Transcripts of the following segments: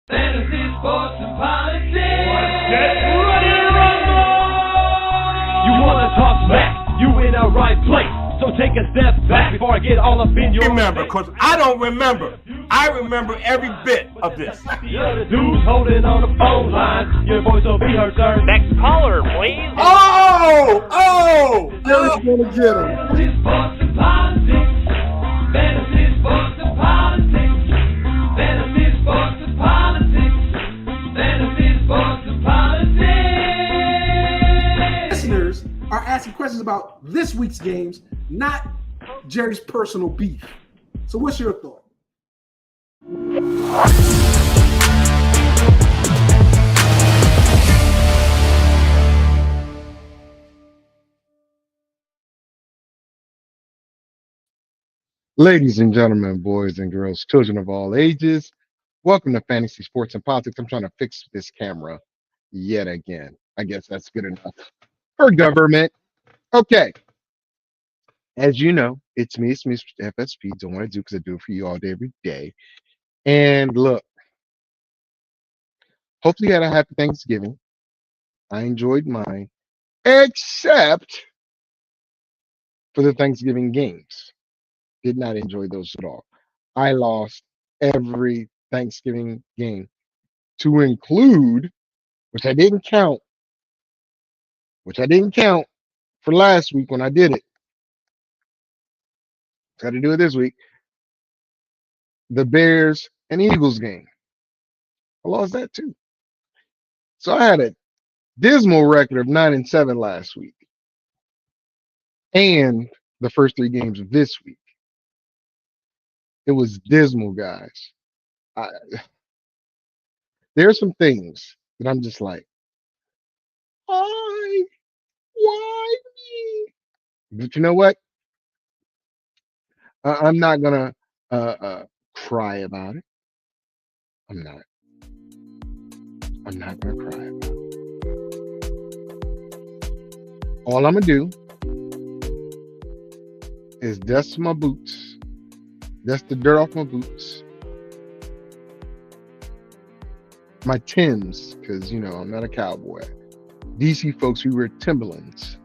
Fantasy, sports, and politics. Get ready to rumble! You wanna talk smack? You in the right place. So take a step back before I get all up in your Remember, because I don't remember. I remember every bit of this. The other dudes holding on the phone line. Your voice will be heard, sir. Next caller, please. Jerry's gonna get him. Fantasy, sports, and politics. Fantasy, sports, and politics. Fantasy, sports, and politics. Fantasy, sports, and politics. Listeners are asking questions about this week's games, not Jerry's personal beef. So what's your thought? Ladies and gentlemen, boys and girls, children of all ages, welcome to Fantasy Sports and Politics. I'm trying to fix this camera yet again. I guess that's good enough for government. Okay. As you know, it's me, Mr. FSP. Don't want to do because I do it for you all day, every day. And look, hopefully you had a happy Thanksgiving. I enjoyed mine, except for the Thanksgiving games. Did not enjoy those at all. I lost every Thanksgiving game to include, which I didn't count for last week when I did it. Got to do it this week. The Bears and Eagles game. I lost that too. So I had a dismal record of 9-7 last week. And the first three games of this week. It was dismal, guys. There are some things that I'm just like, why me? But you know what? I'm not gonna cry about it. I'm not gonna cry about it. All I'm gonna do is dust my boots. Dust the dirt off my boots. My Timbs, because, you know, I'm not a cowboy. DC folks, we wear Timberlands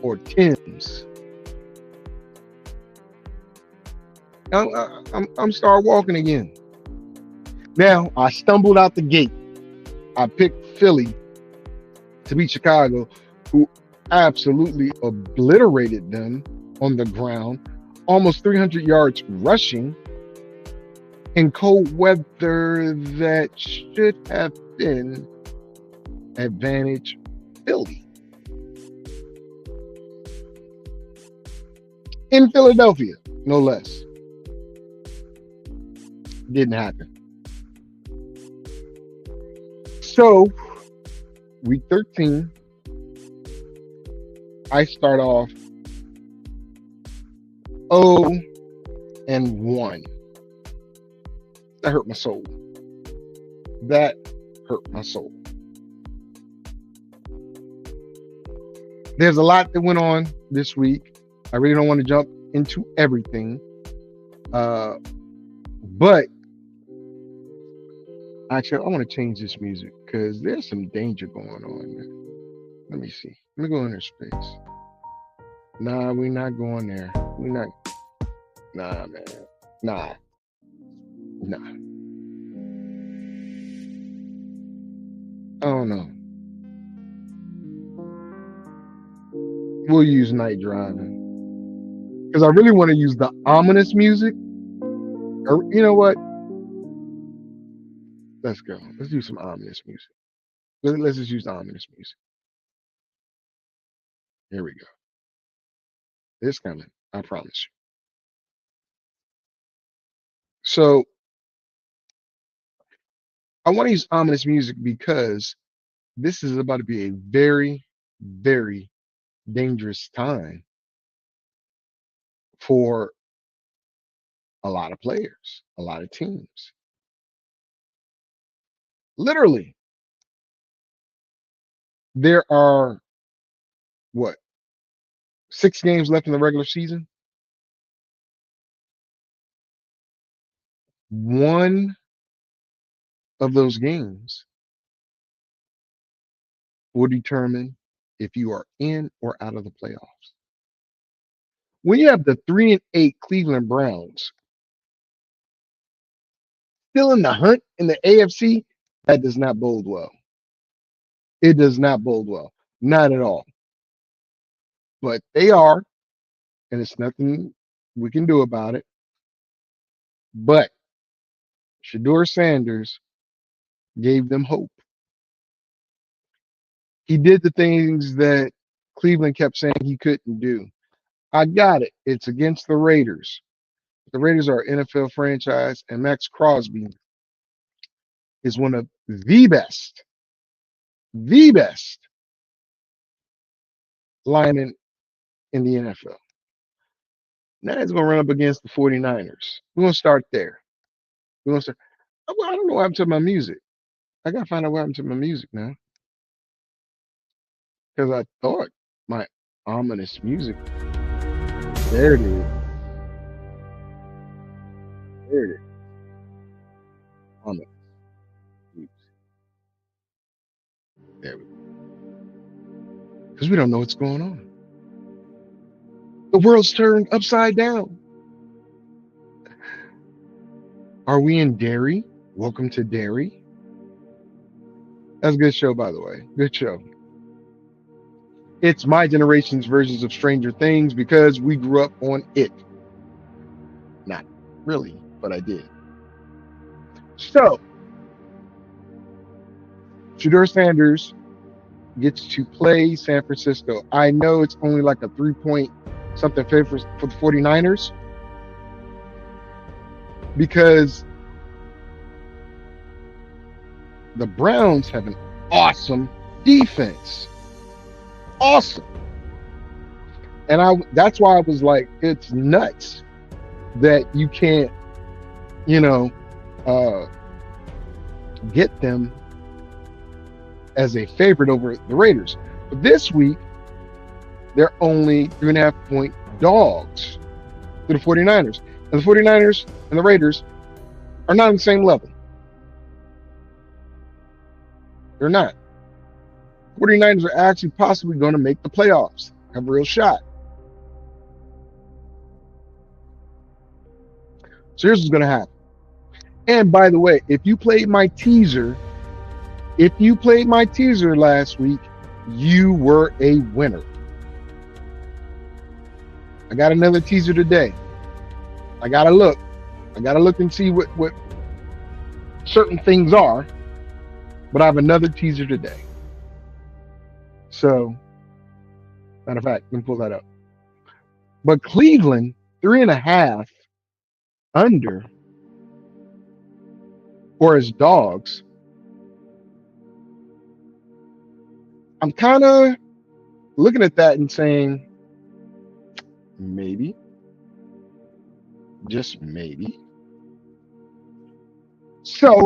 or Timbs. I'm start walking again. Now, I stumbled out the gate. I picked Philly to beat Chicago, who absolutely obliterated them on the ground. Almost 300 yards rushing in cold weather that should have been advantage Philly. In Philadelphia, no less. Didn't happen. So, week 13, I start off 0-1. That hurt my soul. That hurt my soul. There's a lot that went on this week. I really don't want to jump into everything. But actually, I want to change this music because there's some danger going on. Let me see. Let me go in their space. Nah, we're not going there. We're not. Nah, man. Nah. I don't know. We'll use night driving. Because I really want to use the ominous music. Or, you know what? Let's go. Let's do some ominous music. Let's just use the ominous music. Here we go. It's coming. I promise you. So I want to use ominous music because this is about to be a very, very dangerous time for a lot of players, a lot of teams. Literally, there are, 6 games left in the regular season? One of those games will determine if you are in or out of the playoffs. When you have the 3-8 Cleveland Browns still in the hunt in the AFC, that does not bode well. It does not bode well. Not at all. But they are, and it's nothing we can do about it. But Shador Sanders gave them hope. He did the things that Cleveland kept saying he couldn't do. I got it. It's against the Raiders. The Raiders are an NFL franchise, and Max Crosby is one of the best linemen in the NFL. Now he's going to run up against the 49ers. We're going to start there. We're going to start. Well, I don't know what happened to my music. I got to find out what happened to my music now. Because I thought my ominous music. There it is. There it is. Ominous music. There we go. Because we don't know what's going on. The world's turned upside down. Are we in Derry? Welcome to Derry. That's a good show, by the way. Good show. It's my generation's versions of Stranger Things because we grew up on it. Not really, but I did. So, Shador Sanders gets to play San Francisco. I know it's only like a 3-point something favorite for the 49ers because the Browns have an awesome defense. Awesome. And that's why I was like, it's nuts that you can't, get them as a favorite over the Raiders. But this week, they're only 3.5-point dogs to the 49ers. And the 49ers and the Raiders are not on the same level. They're not. 49ers are actually possibly going to make the playoffs. Have a real shot. So here's what's going to happen. And by the way, if you played my teaser last week, you were a winner. I got another teaser today. I got to look and see what certain things are. But I have another teaser today. So, matter of fact, let me pull that up. But Cleveland, 3.5 under, or as dogs. I'm kind of looking at that and saying, maybe, just maybe. So,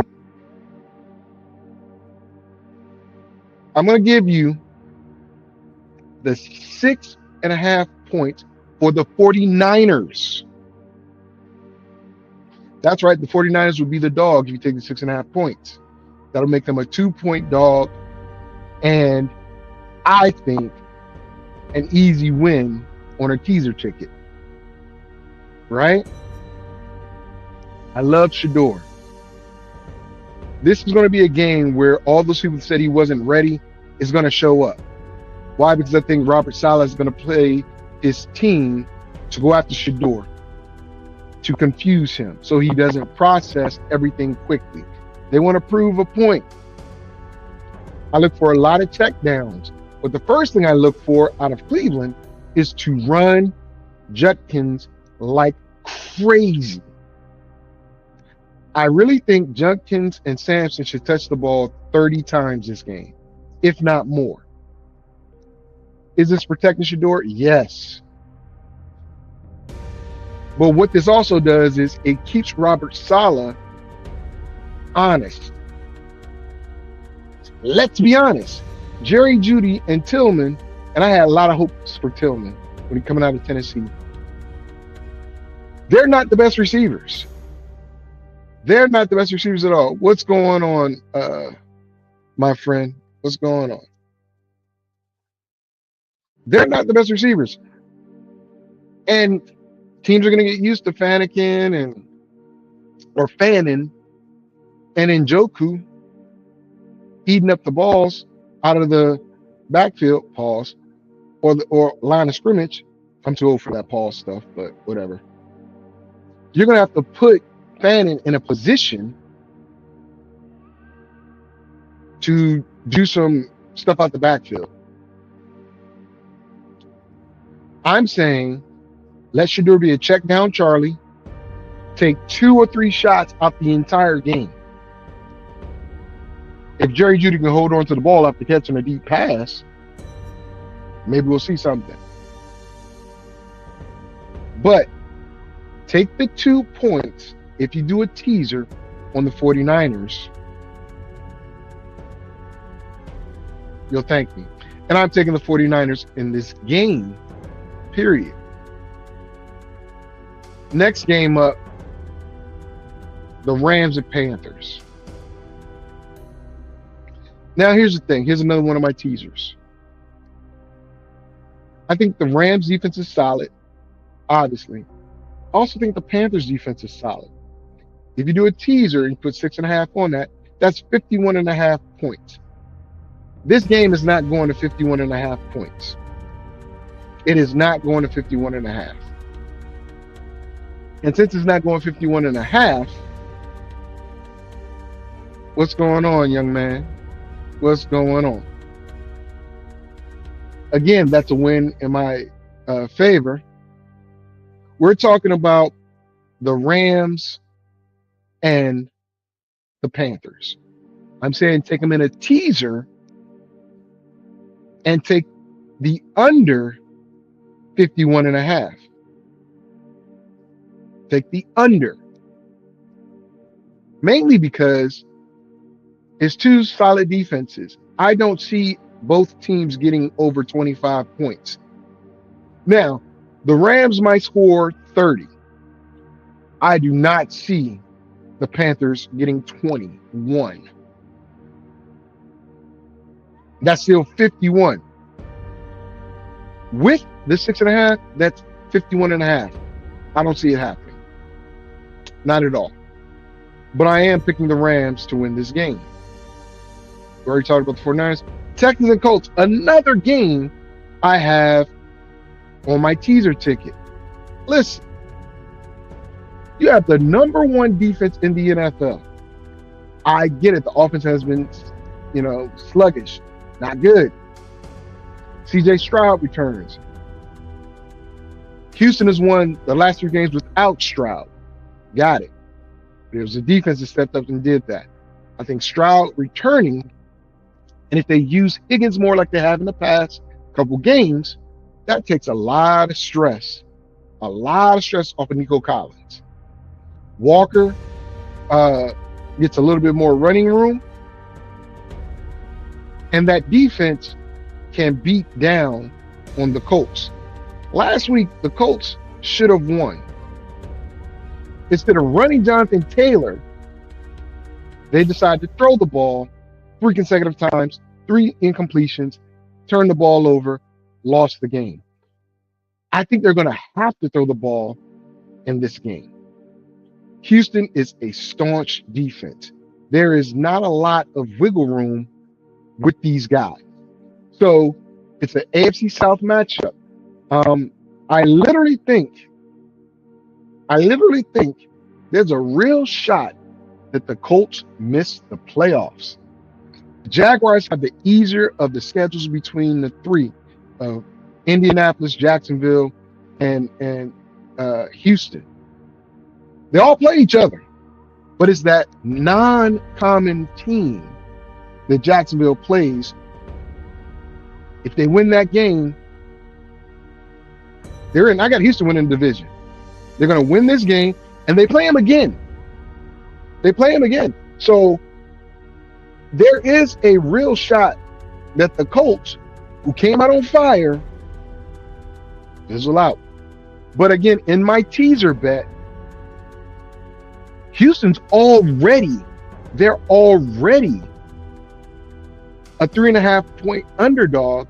I'm going to give you the 6.5 points for the 49ers. That's right. The 49ers would be the dog if you take the 6.5 points. That'll make them a 2-point dog. And I think an easy win on a teaser ticket. Right? I love Shador. This is going to be a game where all those people said he wasn't ready is going to show up. Why? Because I think Robert Saleh is going to play his team to go after Shador, to confuse him so he doesn't process everything quickly. They want to prove a point. I look for a lot of checkdowns. But the first thing I look for out of Cleveland is to run Judkins like crazy. I really think Judkins and Sampson should touch the ball 30 times this game, if not more. Is this protecting Shador? Yes. But what this also does is it keeps Robert Saleh honest. Let's be honest. Jerry Jeudy and Tillman, and I had a lot of hopes for Tillman when he coming out of Tennessee. They're not the best receivers. They're not the best receivers at all. What's going on, my friend? What's going on? They're not the best receivers. And teams are going to get used to Fannin and Njoku eating up the balls out of the backfield, pause, or line of scrimmage. I'm too old for that pause stuff, but whatever. You're going to have to put Fannin in a position to do some stuff out the backfield. I'm saying let Shedeur be a check down Charlie, take 2 or 3 shots out the entire game. If Jerry Jeudy can hold on to the ball after catching a deep pass, maybe we'll see something. But take the 2 points if you do a teaser on the 49ers. You'll thank me. And I'm taking the 49ers in this game, period. Next game up, the Rams and Panthers. Now, here's the thing. Here's another one of my teasers. I think the Rams defense is solid, obviously. I also think the Panthers defense is solid. If you do a teaser and put 6.5 on that, that's 51.5 points. This game is not going to 51.5 points. It is not going to 51.5. And since it's not going 51.5, what's going on, young man? What's going on? Again, that's a win in my favor. We're talking about the Rams and the Panthers. I'm saying take them in a teaser and take the under 51.5. Take the under. Mainly because it's 2 solid defenses. I don't see both teams getting over 25 points. Now, the Rams might score 30. I do not see the Panthers getting 21. That's still 51. With the 6.5, that's 51.5. I don't see it happening. Not at all. But I am picking the Rams to win this game. We already talked about the 49ers. Texans and Colts, another game I have on my teaser ticket. Listen, you have the number 1 defense in the NFL. I get it. The offense has been, sluggish. Not good. CJ Stroud returns. Houston has won the last 3 games without Stroud. Got it. There's a defense that stepped up and did that. I think Stroud returning, and if they use Higgins more like they have in the past couple games, that takes a lot of stress off of Nico Collins. Walker gets a little bit more running room, and that defense can beat down on the Colts. Last week, the Colts should have won. Instead of running Jonathan Taylor, they decided to throw the ball 3 consecutive times, 3 incompletions, turned the ball over, lost the game. I think they're going to have to throw the ball in this game. Houston is a staunch defense. There is not a lot of wiggle room with these guys. So it's an AFC South matchup. I literally think there's a real shot that the Colts miss the playoffs. The Jaguars have the easier of the schedules between the 3 of Indianapolis, Jacksonville, and Houston. They all play each other, but it's that non-common team that Jacksonville plays. If they win that game, they're in. I got Houston winning the division. They're going to win this game, and they play them again. So there is a real shot that the Colts, who came out on fire, fizzle out. But again, in my teaser bet, Houston's they're already a 3.5-point underdog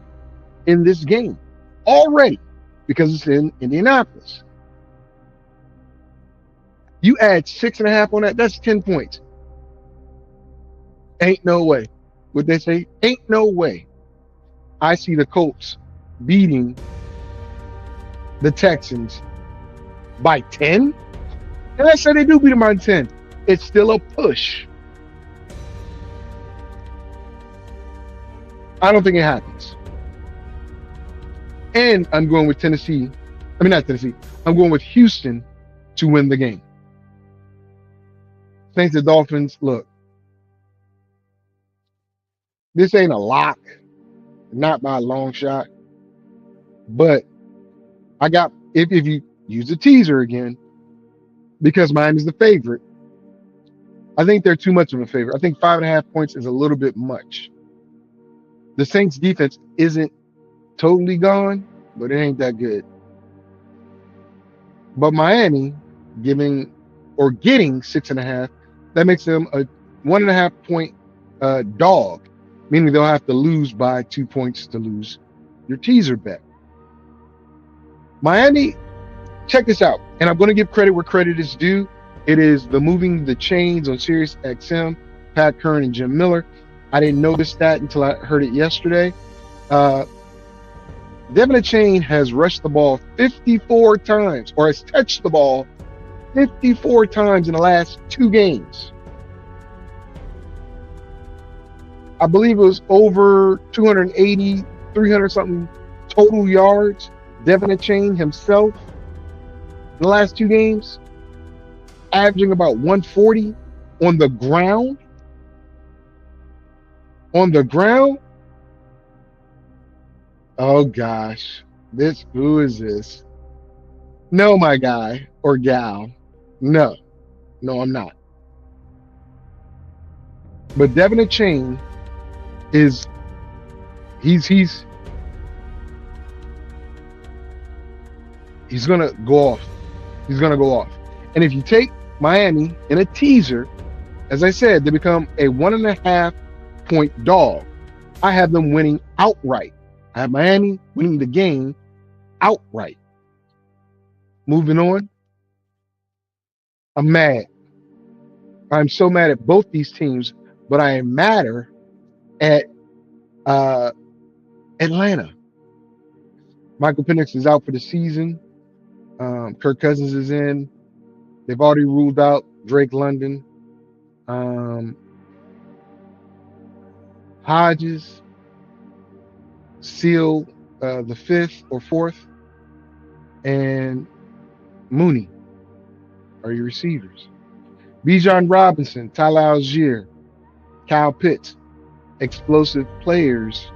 in this game already because it's in Indianapolis. You add 6.5 on that, that's 10 points. Ain't no way. What they say? Ain't no way. I see the Colts beating the Texans by 10. And let's say they do beat them by 10. It's still a push. I don't think it happens. And I'm going with Tennessee. I mean, not Tennessee. I'm going with Houston to win the game. Saints and Dolphins, look. This ain't a lock. Not by a long shot. But I got, if you use the teaser again, because Miami's the favorite, I think they're too much of a favorite. I think 5.5 points is a little bit much. The Saints defense isn't totally gone, but it ain't that good. But Miami getting 6.5, that makes them a 1.5 point dog, meaning they'll have to lose by 2 points to lose your teaser bet. Miami, check this out, and I'm going to give credit where credit is due. It is the Moving the Chains on Sirius XM, Pat Curran and Jim Miller. I didn't notice that until I heard it yesterday. Devin Achane has rushed the ball 54 times, or has touched the ball 54 times in the last 2 games. I believe it was over 280, 300 something total yards. Devin Achane himself in the last 2 games, averaging about 140 on the ground. On the ground? Oh gosh. Who is this? No, my guy or gal. No, I'm not. But Devin Achane is he's gonna go off. He's gonna go off. And if you take Miami in a teaser, as I said, they become a 1.5 point dog. I have them winning outright. I have Miami winning the game outright. Moving on. I'm mad. I'm so mad at both these teams, but I am madder at Atlanta. Michael Penix is out for the season. Kirk Cousins is in. They've already ruled out Drake London. Hodges, Seal, the 5th or 4th, and Mooney are your receivers. Bijan Robinson, Tyler Algier, Kyle Pitts, explosive players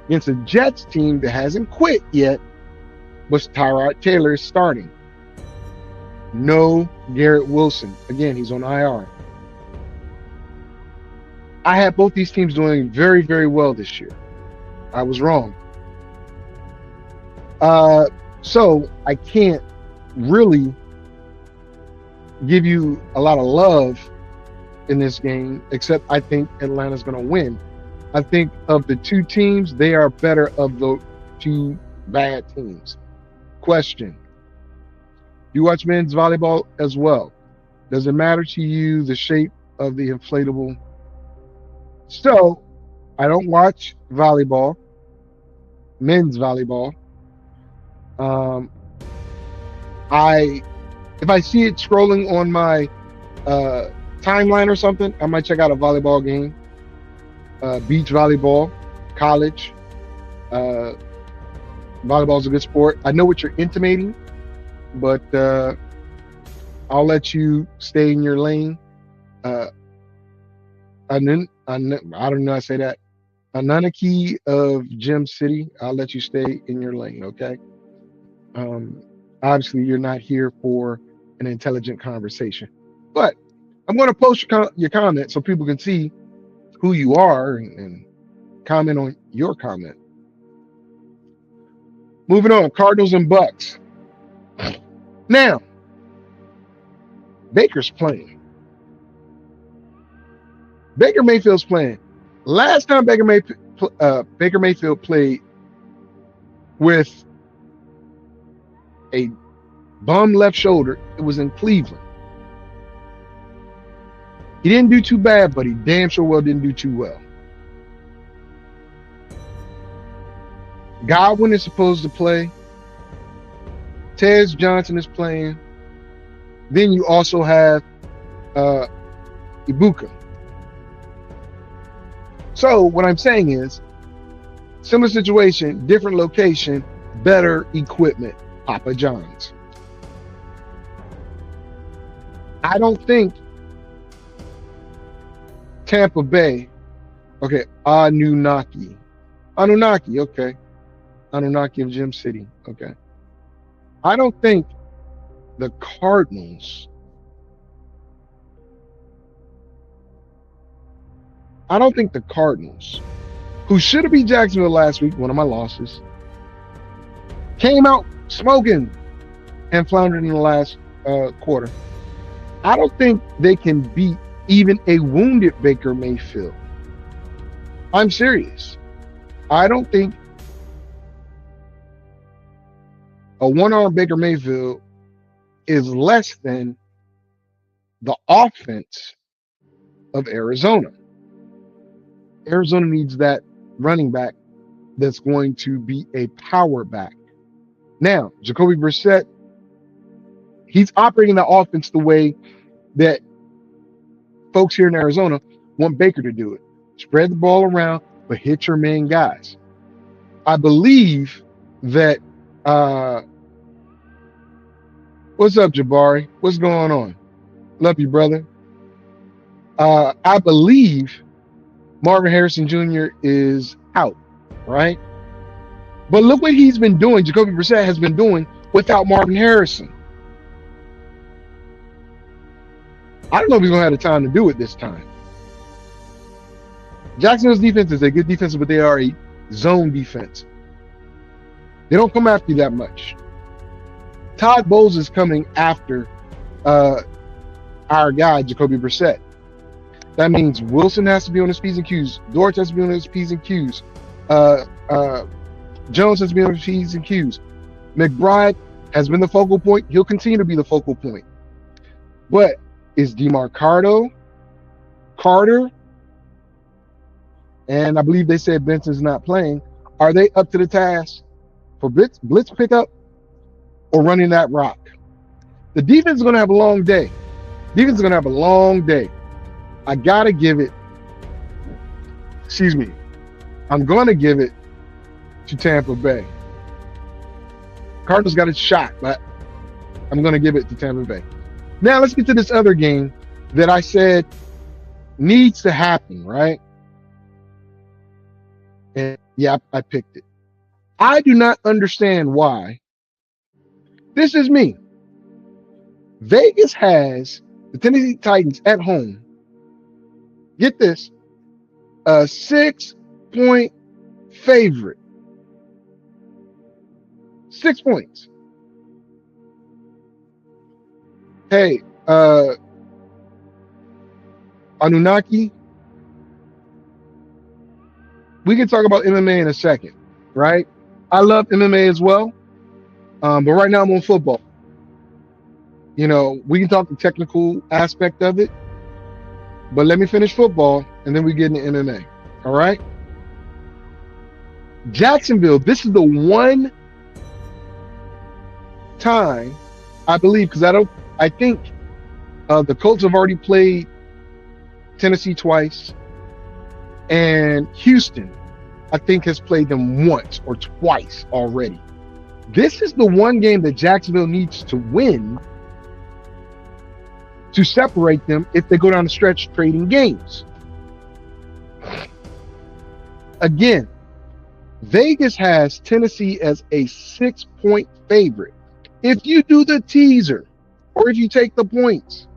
against a Jets team that hasn't quit yet, but Tyrod Taylor is starting. No Garrett Wilson. Again, he's on IR. I had both these teams doing very, very well this year. I was wrong. So I can't really give you a lot of love in this game, except I think Atlanta's going to win. I think of the 2 teams, they are better of the 2 bad teams. Question. You watch men's volleyball as well. Does it matter to you the shape of the inflatable? So, I don't watch volleyball, men's volleyball. If I see it scrolling on my timeline or something, I might check out a volleyball game. Beach volleyball, college. Volleyball is a good sport. I know what you're intimating, but I'll let you stay in your lane. I don't know how to say that. Ananaki of Gem City, I'll let you stay in your lane, okay? Obviously, you're not here for an intelligent conversation. But I'm going to post your comment so people can see who you are and comment on your comment. Moving on, Cardinals and Bucks. Now, Baker's playing. Baker Mayfield's playing. Last time Baker Mayfield played with a bum left shoulder, it was in Cleveland. He didn't do too bad, but he damn sure well didn't do too well. Godwin is supposed to play. Tez Johnson is playing. Then you also have Ibuka. So what I'm saying is, similar situation, different location, better equipment, Papa John's. I don't think Tampa Bay, okay, Anunnaki, okay. Anunnaki of Gym City, okay. I don't think the Cardinals, who should have beat Jacksonville last week, one of my losses, came out smoking and floundered in the last quarter. I don't think they can beat even a wounded Baker Mayfield. I'm serious. I don't think a one-arm Baker Mayfield is less than the offense of Arizona. Arizona needs that running back that's going to be a power back. Now, Jacoby Brissett, he's operating the offense the way that folks here in Arizona want Baker to do it. Spread the ball around, but hit your main guys. I believe that what's up, Jabari? What's going on? Love you, brother. I believe Marvin Harrison Jr. is out, right? But look what he's been doing, Jacoby Brissett has been doing without Marvin Harrison. I don't know if he's going to have the time to do it this time. Jacksonville's defense is a good defense, but they are a zone defense. They don't come after you that much. Todd Bowles is coming after our guy, Jacoby Brissett. That means Wilson has to be on his P's and Q's. Dortch has to be on his P's and Q's. Jones has to be on his P's and Q's. McBride has been the focal point. He'll continue to be the focal point. But is DeMarcado, Carter, and I believe they said Benson's not playing, are they up to the task for blitz pickup or running that rock? The defense is going to have a long day. I got to give it, I'm going to give it to Tampa Bay. Cardinals got a shot, but I'm going to give it to Tampa Bay. Now let's get to this other game that I said needs to happen, right? And yeah, I picked it. I do not understand why. This is me. Vegas has the Tennessee Titans at home. Get this, a 6-point favorite. 6 points. Hey, Anunnaki, we can talk about MMA in a second, right? I love MMA as well, but right now I'm on football. You know, we can talk the technical aspect of it, but let me finish football, and then we get into MMA, all right? Jacksonville, this is the one time, I believe, because I think the Colts have already played Tennessee twice, and Houston, I think, has played them once or twice already. This is the one game that Jacksonville needs to win to separate them if they go down the stretch trading games. Again, Vegas has Tennessee as a 6-point favorite. If you do the teaser, or if you take the points,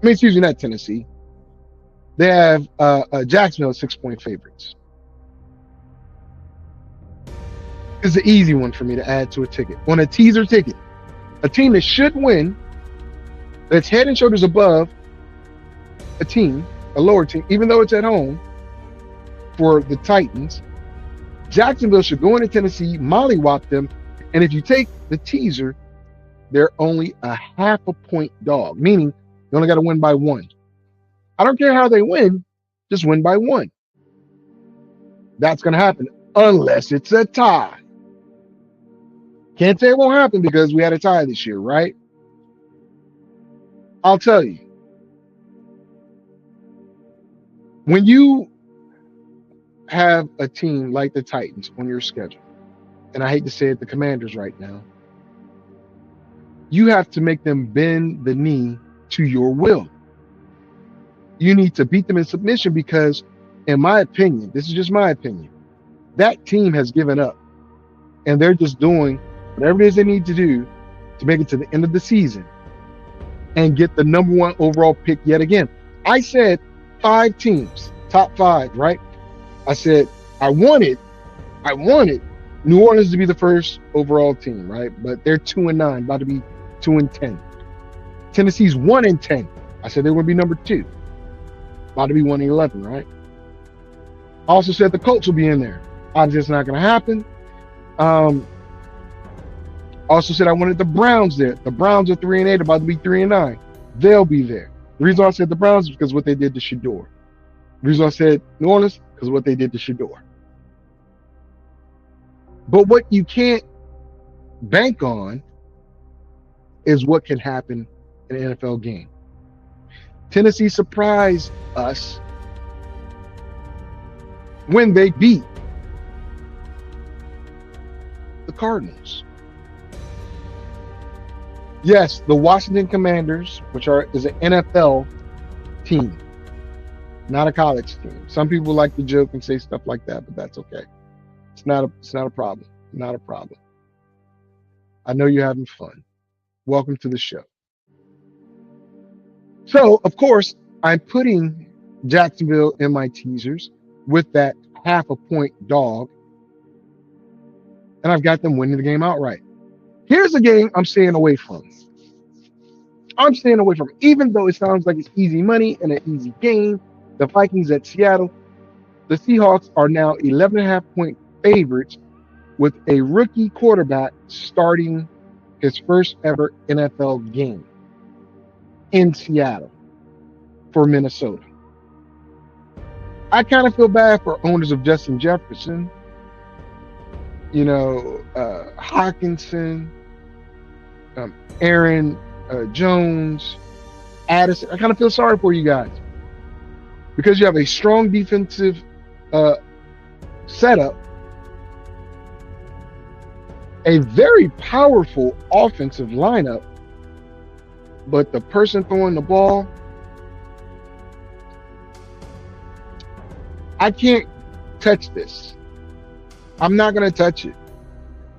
excuse me, not Tennessee. They have Jacksonville 6-point favorites. It's an easy one for me to add to a ticket. On a teaser ticket, a team that should win that's head and shoulders above a team, a lower team, even though it's at home for the Titans. Jacksonville should go into Tennessee, mollywop them, and if you take the teaser, they're only a half a point dog, meaning you only got to win by 1. I don't care how they win, just win by 1. That's going to happen unless it's a tie. Can't say it won't happen because we had a tie this year, right? I'll tell you. When you have a team like the Titans on your schedule, and I hate to say it, the Commanders right now, you have to make them bend the knee to your will. You need to beat them in submission because, in my opinion, this is just my opinion, that team has given up and they're just doing whatever it is they need to do to make it to the end of the season and get the number 1 overall pick yet again. I said 5 teams, top 5, right? I said I wanted New Orleans to be the first overall team, right? But they're 2-9, about to be 2-10. Tennessee's 1-10. I said they were going to be number 2, about to be 1-11, right? I also said the Colts will be in there. Obviously, it's not going to happen. Also said I wanted the Browns there. The Browns are 3-8, about to be 3-9. They'll be there. The reason I said the Browns is because of what they did to Shador. The reason I said New Orleans because of what they did to Shador. But what you can't bank on is what can happen in an NFL game. Tennessee surprised us when they beat the Cardinals. Yes, the Washington Commanders, which is an NFL team, not a college team. Some people like to joke and say stuff like that, but that's okay. It's not a problem. Not a problem. I know you're having fun. Welcome to the show. So, of course, I'm putting Jacksonville in my teasers with that half a point dog, and I've got them winning the game outright. Here's a game I'm staying away from. I'm staying away from, even though it sounds like it's easy money and an easy game. The Vikings at Seattle. The Seahawks are now 11.5 point favorites with a rookie quarterback starting his first ever NFL game in Seattle for Minnesota. I kind of feel bad for owners of Justin Jefferson, Hawkinson, Aaron Jones, Addison. I kind of feel sorry for you guys because you have a strong defensive setup, a very powerful offensive lineup, but the person throwing the ball, I can't touch this. I'm not going to touch it.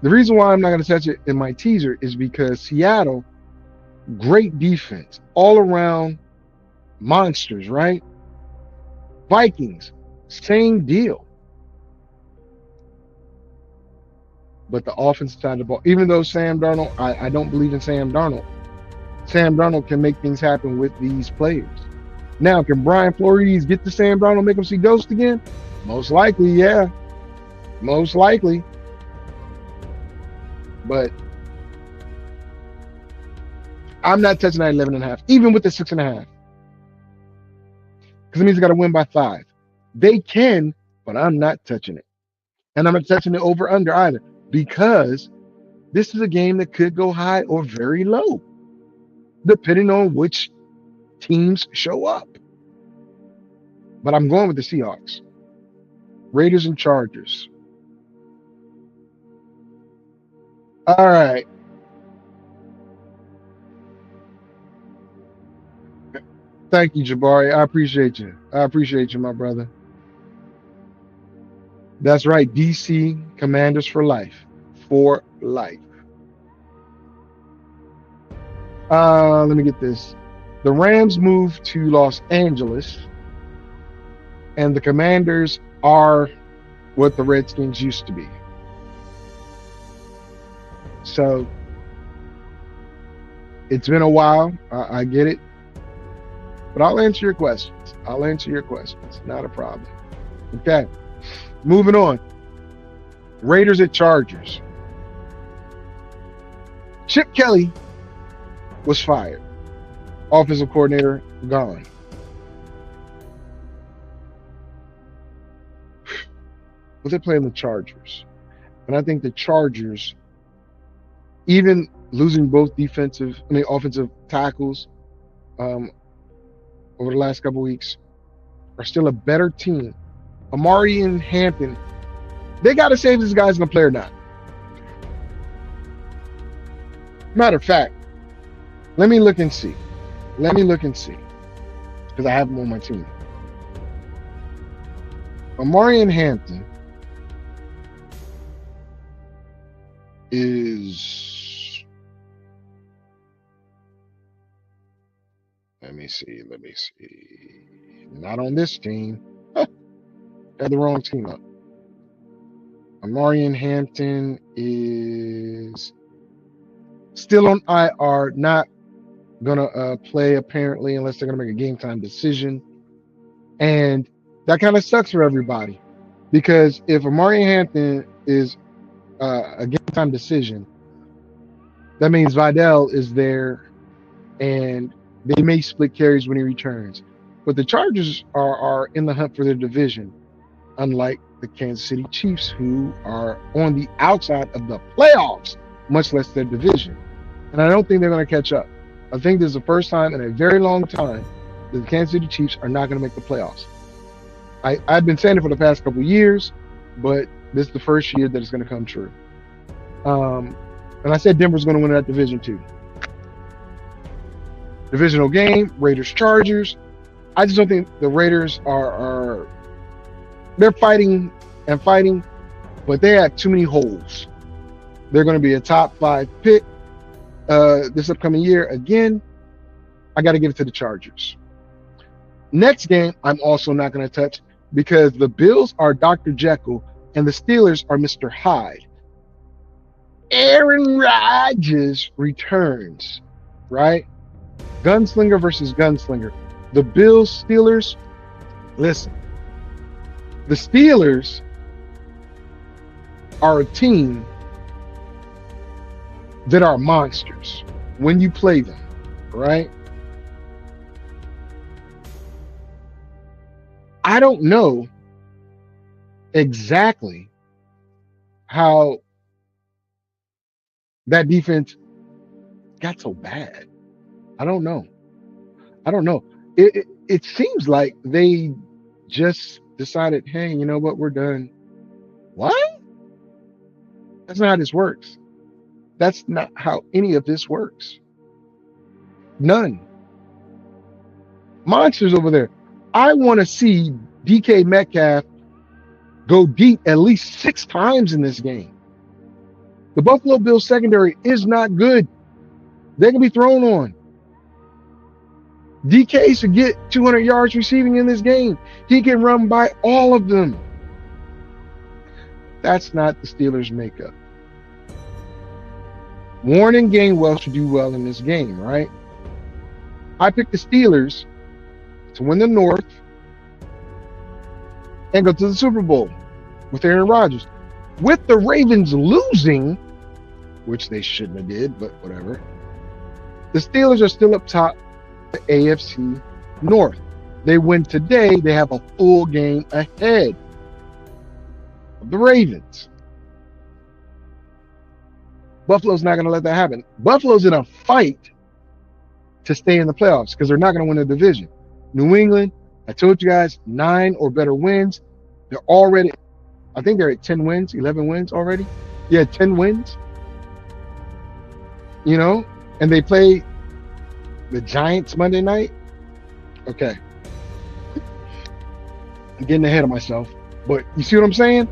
The reason why I'm not going to touch it in my teaser is because Seattle, great defense, all around monsters, right? Vikings, same deal. But the offensive side of the ball, even though Sam Darnold, I don't believe in Sam Darnold. Sam Darnold can make things happen with these players. Now, can Brian Flores get to Sam Darnold, make him see ghosts again? Most likely, yeah. Most likely. But I'm not touching that 11.5, even with the 6.5. Because it means I got to win by 5. They can, but I'm not touching it. And I'm not touching it over under either, because this is a game that could go high or very low, depending on which teams show up. But I'm going with the Seahawks. Raiders and Chargers. All right. Thank you, Jabari. I appreciate you. I appreciate you, my brother. That's right. DC Commanders for life. For life. Let me get this. The Rams moved to Los Angeles, and the Commanders are what the Redskins used to be. So It's been a while. I get it. But I'll answer your questions. Not a problem. Okay. Moving on. Raiders at Chargers. Chip Kelly was fired. Offensive coordinator gone. But they're playing the Chargers. And I think the Chargers, even losing both offensive tackles over the last couple weeks, are still a better team. Amari and Hampton, they got to say if this guy's going to play or not. Matter of fact, let me look and see. Because I have him on my team. Amari and Hampton is, let me see. Not on this team. Had the wrong team up. Amari and Hampton is still on IR, not gonna play apparently unless they're gonna make a game time decision. And that kind of sucks for everybody, because if Amari Hampton is a game time decision, that means Vidal is there and they may split carries when he returns. But the Chargers are in the hunt for their division, unlike the Kansas City Chiefs, who are on the outside of the playoffs, much less their division. And I don't think they're going to catch up. I think this is the first time in a very long time that the Kansas City Chiefs are not going to make the playoffs. I've been saying it for the past couple of years, but this is the first year that it's going to come true. And I said Denver's going to win that division too. Divisional game, Raiders-Chargers. I just don't think the Raiders are they're fighting, but they have too many holes. They're going to be a top 5 pick this upcoming year. Again, I got to give it to the Chargers. Next game, I'm also not going to touch, because the Bills are Dr. Jekyll and the Steelers are Mr. Hyde. Aaron Rodgers returns, right? Gunslinger versus gunslinger. The Bills, Steelers, listen. The Steelers are a team that are monsters when you play them, right? I don't know exactly how that defense got so bad. I don't know. It seems like they just decided, hey, you know what, we're done. What? That's not how this works. That's not how any of this works. None. Monsters over there. I want to see DK Metcalf go deep at least 6 times in this game. The Buffalo Bills secondary is not good. They can be thrown on. DK should get 200 yards receiving in this game. He can run by all of them. That's not the Steelers' makeup. Warren and Gainwell should do well in this game, right? I picked the Steelers to win the North and go to the Super Bowl with Aaron Rodgers. With the Ravens losing, which they shouldn't have did, but whatever, the Steelers are still up top the AFC North. They win today, they have a full game ahead of the Ravens. Buffalo's not going to let that happen. Buffalo's in a fight to stay in the playoffs because they're not going to win the division. New England, I told you guys, 9 or better wins. They're already, I think they're at 10 wins, 11 wins already. Yeah, 10 wins. You know, and they play the Giants Monday night. Okay. I'm getting ahead of myself. But you see what I'm saying?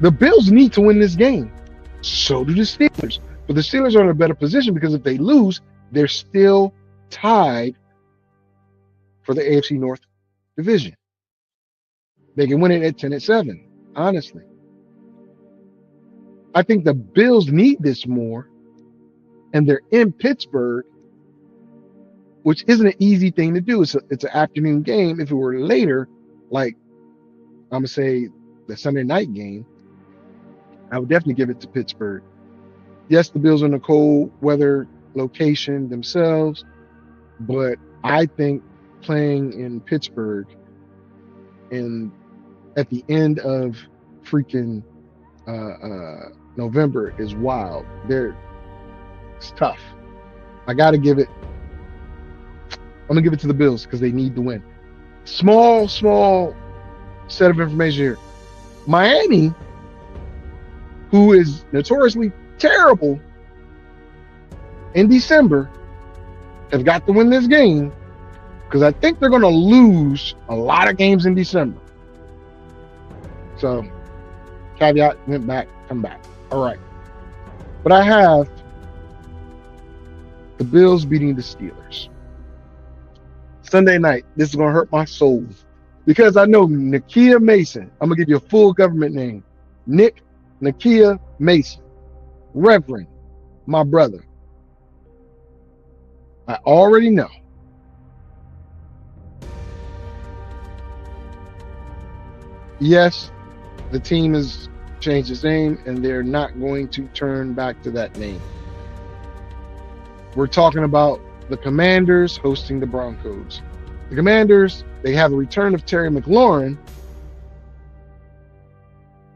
The Bills need to win this game. So do the Steelers. But the Steelers are in a better position because if they lose, they're still tied for the AFC North division. They can win it at 10-7, honestly. I think the Bills need this more and they're in Pittsburgh, which isn't an easy thing to do. It's an afternoon game. If it were later, like I'm gonna say the Sunday night game, I would definitely give it to Pittsburgh. Yes, the Bills are in a cold weather location themselves, but I think playing in Pittsburgh at the end of freaking November is wild. It's tough. I'm gonna give it to the Bills because they need to win. Small set of information here. Miami, who is notoriously terrible in December, have got to win this game because I think they're going to lose a lot of games in December. So, caveat, went back, come back. All right. But I have the Bills beating the Steelers. Sunday night, this is going to hurt my soul because I know Nakia Mason. I'm going to give you a full government name. Nick Nakia Mason. Reverend, my brother. I already know. Yes, the team has changed its name and they're not going to turn back to that name. We're talking about the Commanders hosting the Broncos. The Commanders, they have a return of Terry McLaurin.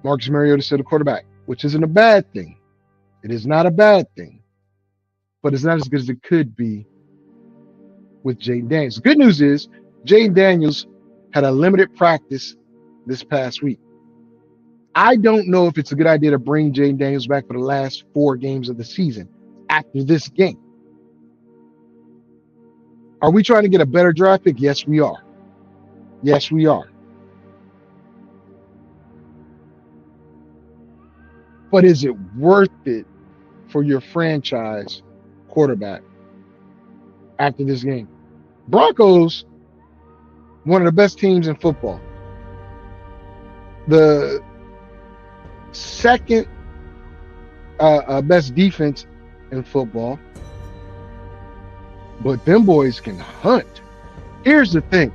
Marcus Mariota still the quarterback, which isn't a bad thing. It is not a bad thing, but it's not as good as it could be with Jaden Daniels. The good news is Jaden Daniels had a limited practice this past week. I don't know if it's a good idea to bring Jaden Daniels back for the last 4 games of the season after this game. Are we trying to get a better draft pick? Yes, we are. Yes, we are. But is it worth it for your franchise quarterback after this game? Broncos, one of the best teams in football. The second best defense in football. But them boys can hunt. Here's the thing.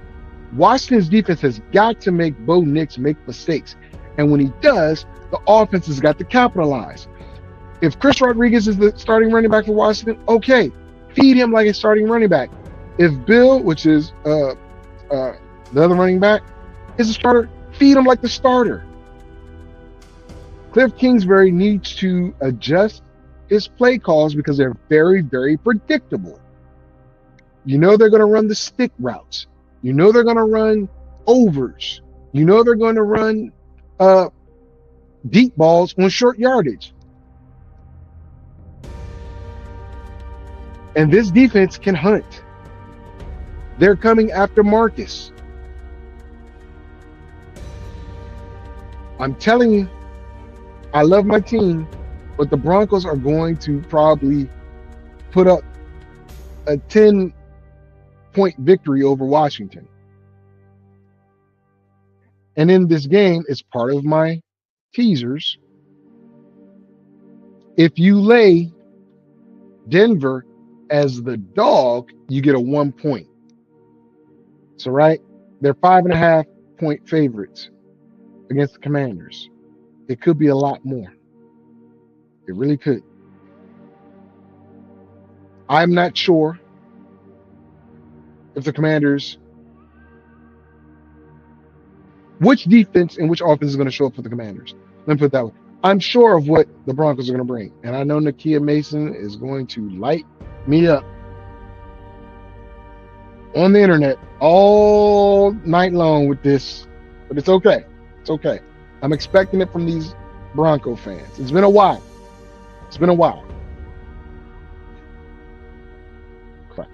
Washington's defense has got to make Bo Nix make mistakes. And when he does, the offense has got to capitalize. If Chris Rodriguez is the starting running back for Washington, okay, feed him like a starting running back. If Bill, which is the other running back, is a starter, feed him like the starter. Cliff Kingsbury needs to adjust his play calls because they're very, very predictable. You know they're going to run the stick routes. You know they're going to run overs. You know they're going to run deep balls on short yardage. And this defense can hunt. They're coming after Marcus. I'm telling you, I love my team, but the Broncos are going to probably put up a 10-point victory over Washington. And in this game, it's part of my teasers. If you lay Denver as the dog, you get a 1 point. So, right, they're 5.5-point favorites against the Commanders. It could be a lot more. It really could. I'm not sure if the Commanders, which defense and which offense is going to show up for the Commanders. Let me put it that way. I'm sure of what the Broncos are going to bring. And I know Nakia Mason is going to light me up on the internet all night long with this. But it's okay. It's okay. I'm expecting it from these Bronco fans. It's been a while. It's been a while. Crap.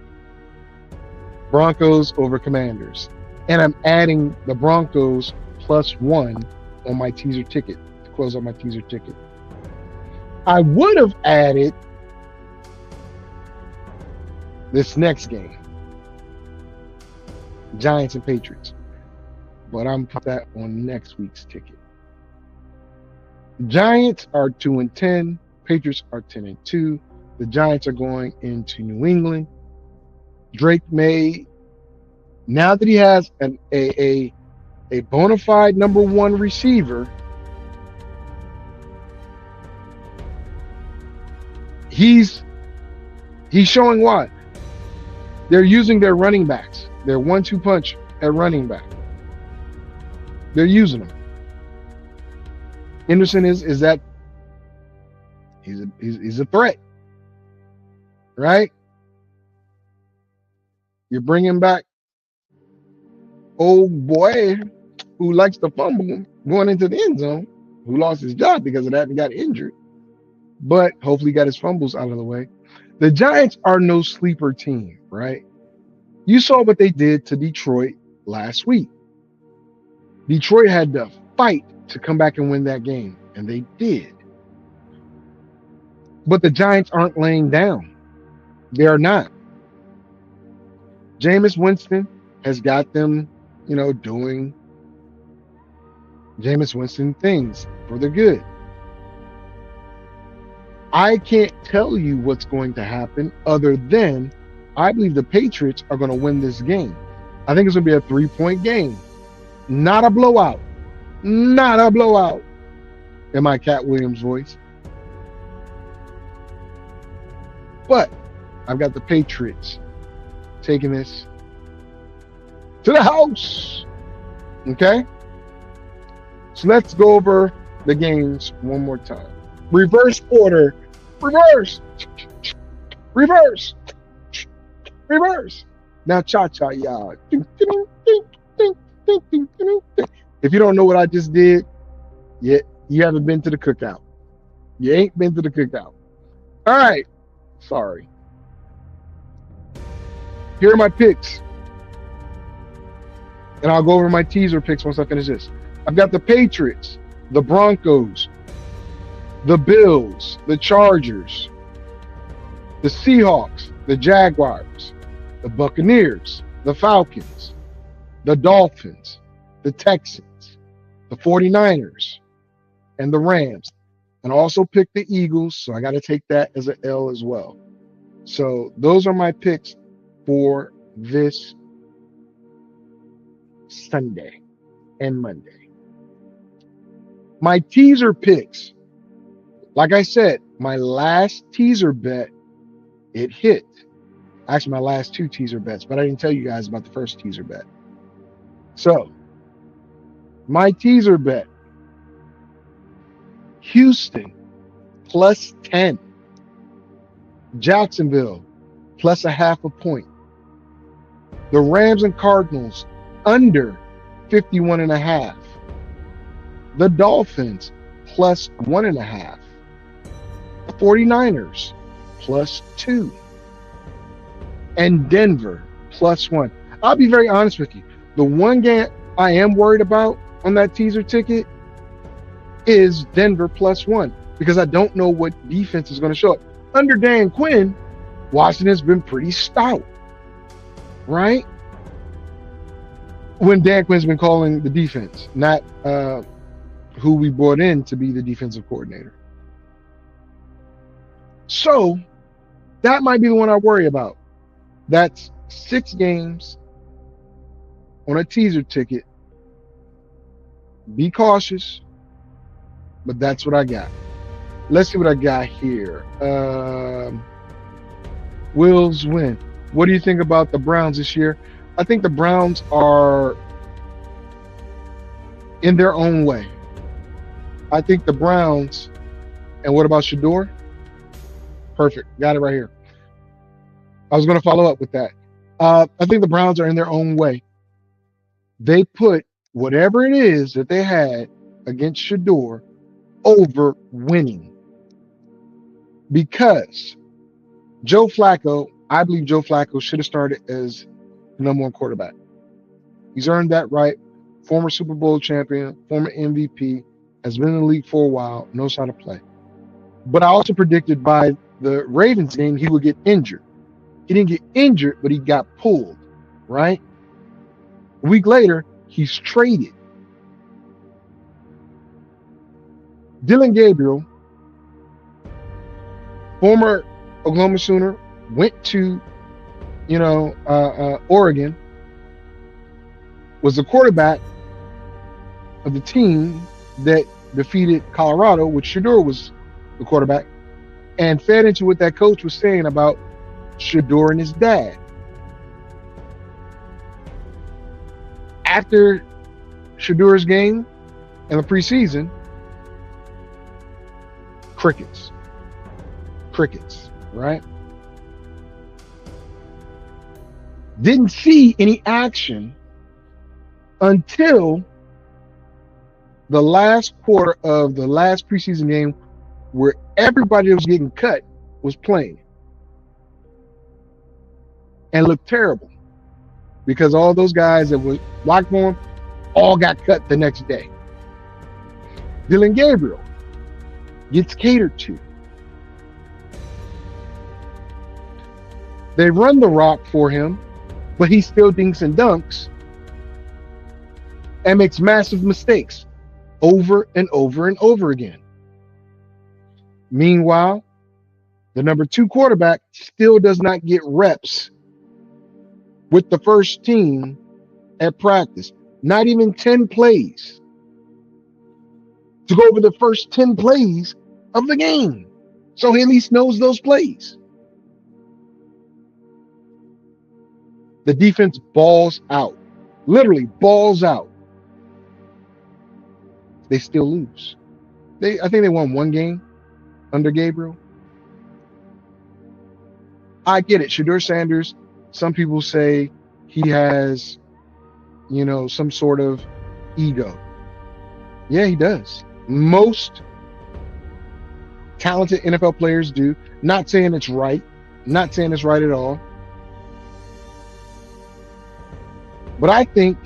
Broncos over Commanders. And I'm adding the Broncos +1 on my teaser ticket to close out my teaser ticket. I would have added this next game, Giants and Patriots, but I'm put that on next week's ticket. Giants are 2-10. Patriots are 10-2. The Giants are going into New England. Drake May, now that he has a bona fide number one receiver, he's showing what? They're using their running backs. Their 1-2 punch at running back. They're using them. Henderson is that he's a threat, right? You're bringing back old boy who likes to fumble going into the end zone, who lost his job because of that and got injured, but hopefully got his fumbles out of the way. The Giants are no sleeper team, right? You saw what they did to Detroit last week. Detroit had to fight to come back and win that game, and they did. But the Giants aren't laying down. They are not. Jameis Winston has got them, doing Jameis Winston things for the good. I can't tell you what's going to happen other than I believe the Patriots are going to win this game. I think it's going to be a 3-point game. Not a blowout. Not a blowout. In my Cat Williams voice. But I've got the Patriots taking this to the house. Okay? So let's go over the games one more time. Reverse order. Reverse. Reverse. Reverse. Now cha-cha, y'all. If you don't know what I just did, you haven't been to the cookout. You ain't been to the cookout. All right. Sorry. Here are my picks. And I'll go over my teaser picks once I finish this. I've got the Patriots, the Broncos, the Bills, the Chargers, the Seahawks, the Jaguars, the Buccaneers, the Falcons, the Dolphins, the Texans, the 49ers, and the Rams. And also pick the Eagles, so I got to take that as an L as well. So those are my picks for this Sunday and Monday. My teaser picks, like I said, my last teaser bet, it hit. Actually, my last 2 teaser bets, but I didn't tell you guys about the first teaser bet. So, my teaser bet, Houston plus 10. Jacksonville plus 0.5 point. The Rams and Cardinals under 51.5. The Dolphins plus 1.5. 49ers plus 2. And Denver plus 1. I'll be very honest with you. The one game I am worried about on that teaser ticket is Denver plus 1, because I don't know what defense is going to show up. Under Dan Quinn, Washington's been pretty stout, right? When Dan Quinn's been calling the defense, not who we brought in to be the defensive coordinator. So that might be the one I worry about. That's 6 games on a teaser ticket. Be cautious, but that's what I got. Let's see what I got here. Wills win. What do you think about the Browns this year? I think the Browns are in their own way. I think the Browns, and what about Shador? Perfect. Got it right here. I was going to follow up with that. I think the Browns are in their own way. They put whatever it is that they had against Shador over winning. Because Joe Flacco, I believe Joe Flacco should have started as the number 1 quarterback. He's earned that right. Former Super Bowl champion, former MVP, has been in the league for a while, knows how to play. But I also predicted by the Ravens game he would get injured. He didn't get injured, but he got pulled, right? A week later, he's traded. Dylan Gabriel, former Oklahoma Sooner, went to, Oregon, was the quarterback of the team that defeated Colorado, which Shador was the quarterback, and fed into what that coach was saying about Shador and his dad. After Shador's game in the preseason, crickets, right? Didn't see any action until the last quarter of the last preseason game, where everybody that was getting cut was playing and looked terrible because all those guys that were locked on all got cut the next day. Dillon Gabriel gets catered to. They run the rock for him, but he still dinks and dunks and makes massive mistakes over and over and over again. Meanwhile, the number 2 quarterback still does not get reps with the first team at practice. Not even 10 plays to go over the first 10 plays of the game. So he at least knows those plays. The defense balls out, literally balls out. They still lose. I think they won 1 game under Gabriel. I get it. Shador Sanders, some people say he has, some sort of ego. Yeah, he does. Most talented NFL players do. Not saying it's right. Not saying it's right at all. But I think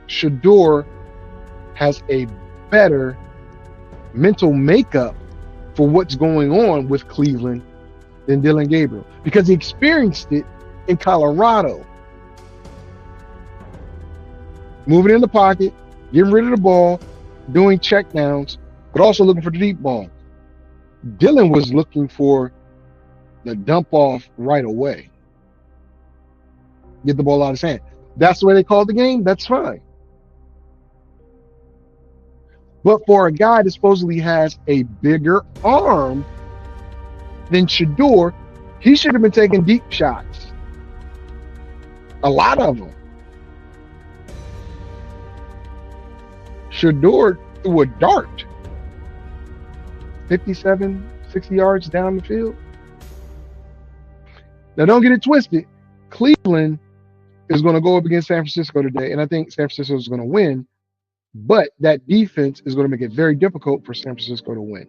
Shador has a better mental makeup for what's going on with Cleveland than Dillon Gabriel, because he experienced it in Colorado. Moving in the pocket, getting rid of the ball, doing checkdowns, but also looking for the deep ball. Dillon was looking for the dump off right away. Get the ball out of his hand. That's the way they called the game. That's fine. But for a guy that supposedly has a bigger arm than Shador, he should have been taking deep shots. A lot of them. Shador threw a dart 57, 60 yards down the field. Now, don't get it twisted. Cleveland is going to go up against San Francisco today, and I think San Francisco is going to win. But that defense is going to make it very difficult for San Francisco to win.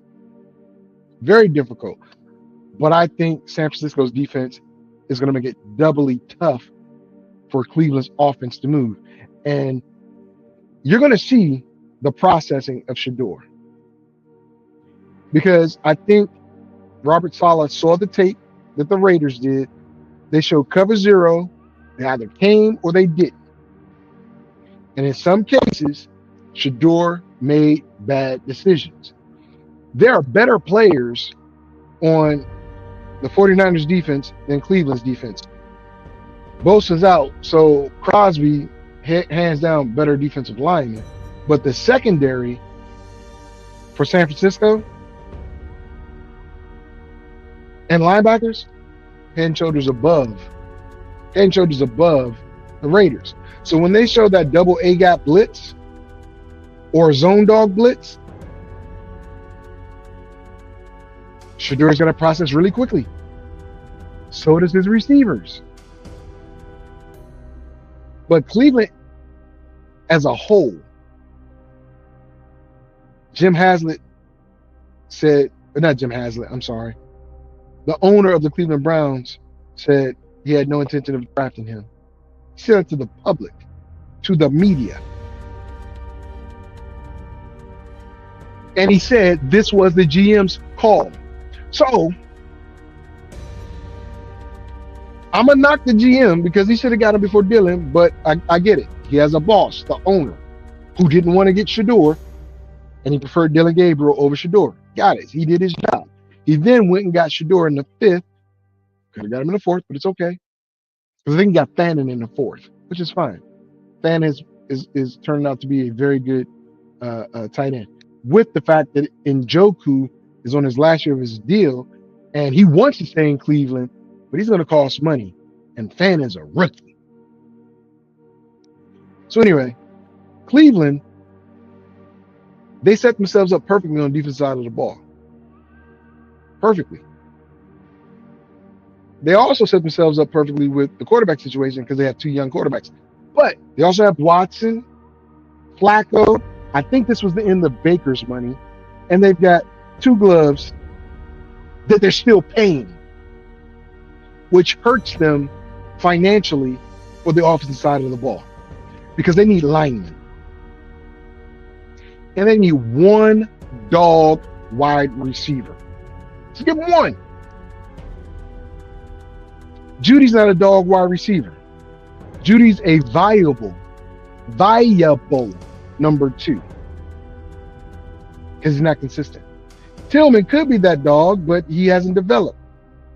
Very difficult. But I think San Francisco's defense is going to make it doubly tough for Cleveland's offense to move. And you're going to see the processing of Shador. Because I think Robert Saleh saw the tape that the Raiders did. They showed cover 0. They either came or they didn't. And in some cases, Shador made bad decisions. There are better players on the 49ers defense than Cleveland's defense. Bosa's out, so Crosby, hands down, better defensive lineman. But the secondary for San Francisco and linebackers, head and shoulders above the Raiders. So when they show that double A-gap blitz or zone dog blitz, Shador's got to process really quickly. So does his receivers. But Cleveland as a whole, Jim Haslett said, not Jim Haslett, I'm sorry. The owner of the Cleveland Browns said he had no intention of drafting him. He said it to the public, to the media. And he said this was the GM's call. So I'm going to knock the GM because he should have got him before Dillon, but I get it. He has a boss, the owner, who didn't want to get Shador, and he preferred Dillon Gabriel over Shador. Got it. He did his job. He then went and got Shador in the 5th. Could have got him in the 4th, but it's okay. Because I think he got Fannin in the 4th, which is fine. Fannin is turning out to be a very good tight end. With the fact that Njoku is on his last year of his deal, and he wants to stay in Cleveland, but he's going to cost money. And Fannin's a rookie. So anyway, Cleveland, they set themselves up perfectly on the defensive side of the ball. Perfectly. They also set themselves up perfectly with the quarterback situation because they have 2 young quarterbacks. But they also have Watson, Flacco. I think this was the end of Baker's money. And they've got 2 gloves that they're still paying, which hurts them financially for the offensive side of the ball because they need linemen. And they need 1 dog wide receiver. So give them 1. Judy's not a dog wide receiver. Judy's a viable number 2 because he's not consistent. Tillman could be that dog, but he hasn't developed.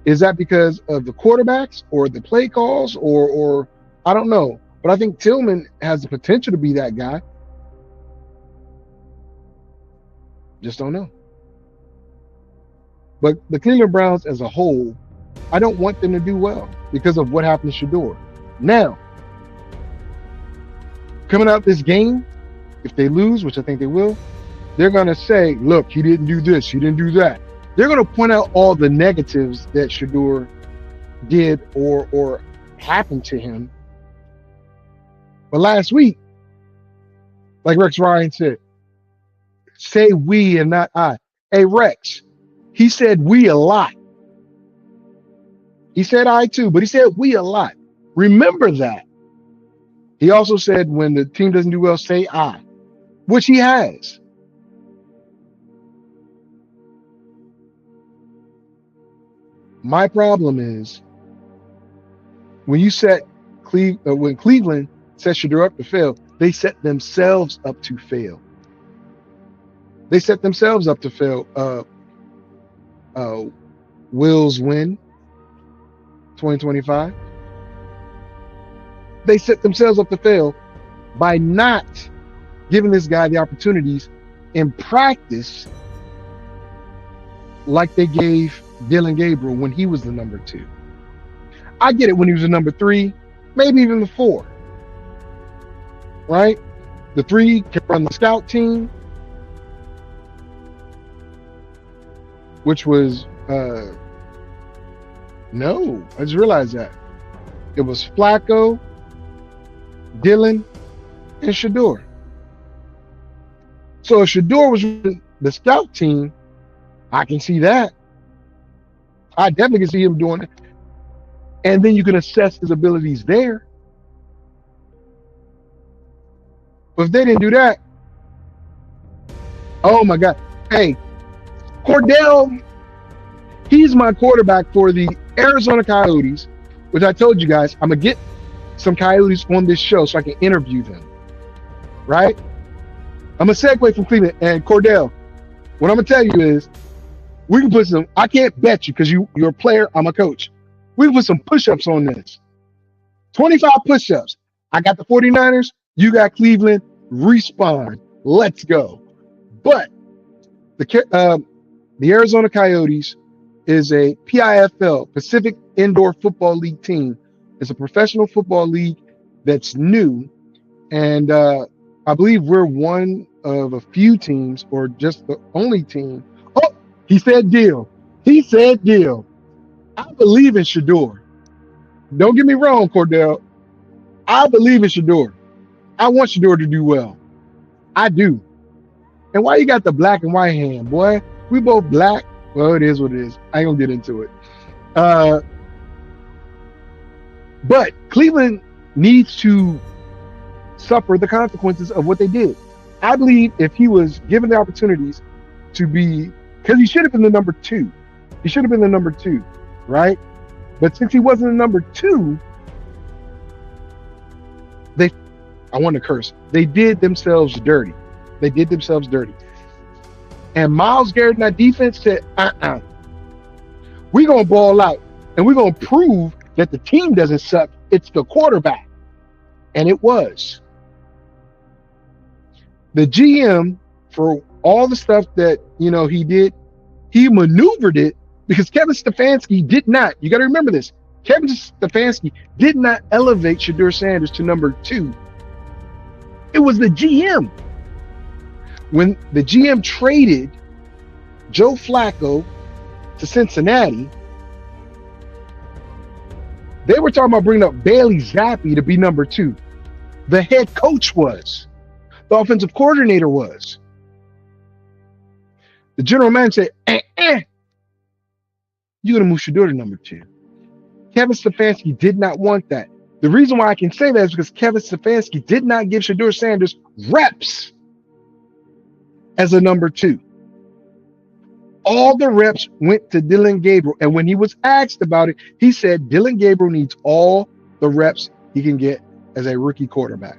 Is that because of the quarterbacks or the play calls or I don't know. But I think Tillman has the potential to be that guy. Just don't know. But the Cleveland Browns as a whole, I don't want them to do well because of what happened to Shador. Now, coming out this game, if they lose, which I think they will, they're going to say, look, he didn't do this, he didn't do that. They're going to point out all the negatives that Shador did or happened to him. But last week, like Rex Ryan said, say we and not I. Hey, Rex, he said we a lot. He said I too, but he said we a lot. Remember that. He also said when the team doesn't do well, say I, which he has. My problem is when you set when Cleveland set Shador up to fail, they set themselves up to fail. They set themselves up to fail. Wills win 2025. They set themselves up to fail by not giving this guy the opportunities in practice like they gave Dylan Gabriel when he was the number 2. I get it when he was the number 3, maybe even the 4. Right? The 3 can run the scout team, which was no, I just realized that. It was Flacco, Dylan, and Shador. So if Shador was the scout team, I can see that. I definitely can see him doing it. And then you can assess his abilities there. But if they didn't do that, oh my God. Hey, Cordell, he's my quarterback for the Arizona Coyotes, which I told you guys, I'm going to get some Coyotes on this show so I can interview them. Right? I'm going to segue from Cleveland. And Cordell, what I'm going to tell you is, we can put some, I can't bet you because you're a player, I'm a coach. We can put some push-ups on this. 25 push-ups. I got the 49ers, you got Cleveland, respawn. Let's go. But the Arizona Coyotes is a PIFL, Pacific Indoor Football League team. It's a professional football league that's new. And I believe we're one of a few teams or just the only team. Oh, he said deal. He said deal. I believe in Shador. Don't get me wrong, Cordell. I believe in Shador. I want Shador to do well. I do. And why you got the black and white hand, boy? We both black. Well, it is what it is. I ain't gonna get into it. But Cleveland needs to suffer the consequences of what they did. I believe if he was given the opportunities to be, because he should have been the number 2. He should have been the number 2, right? But since he wasn't the number 2, I want to curse. They did themselves dirty. They did themselves dirty. And Myles Garrett in that defense said, We're going to ball out, and we're going to prove that the team doesn't suck. It's the quarterback. And it was. The GM, for all the stuff that, he did, he maneuvered it because Kevin Stefanski did not. You got to remember this. Kevin Stefanski did not elevate Shedeur Sanders to number 2. It was the GM. When the GM traded Joe Flacco to Cincinnati, they were talking about bringing up Bailey Zappi to be number 2. The head coach was. The offensive coordinator was. The general manager said, you're going to move Shedeur to number 2. Kevin Stefanski did not want that. The reason why I can say that is because Kevin Stefanski did not give Shedeur Sanders reps as a number 2. All the reps went to Dylan Gabriel. And when he was asked about it, he said Dylan Gabriel needs all the reps he can get as a rookie quarterback.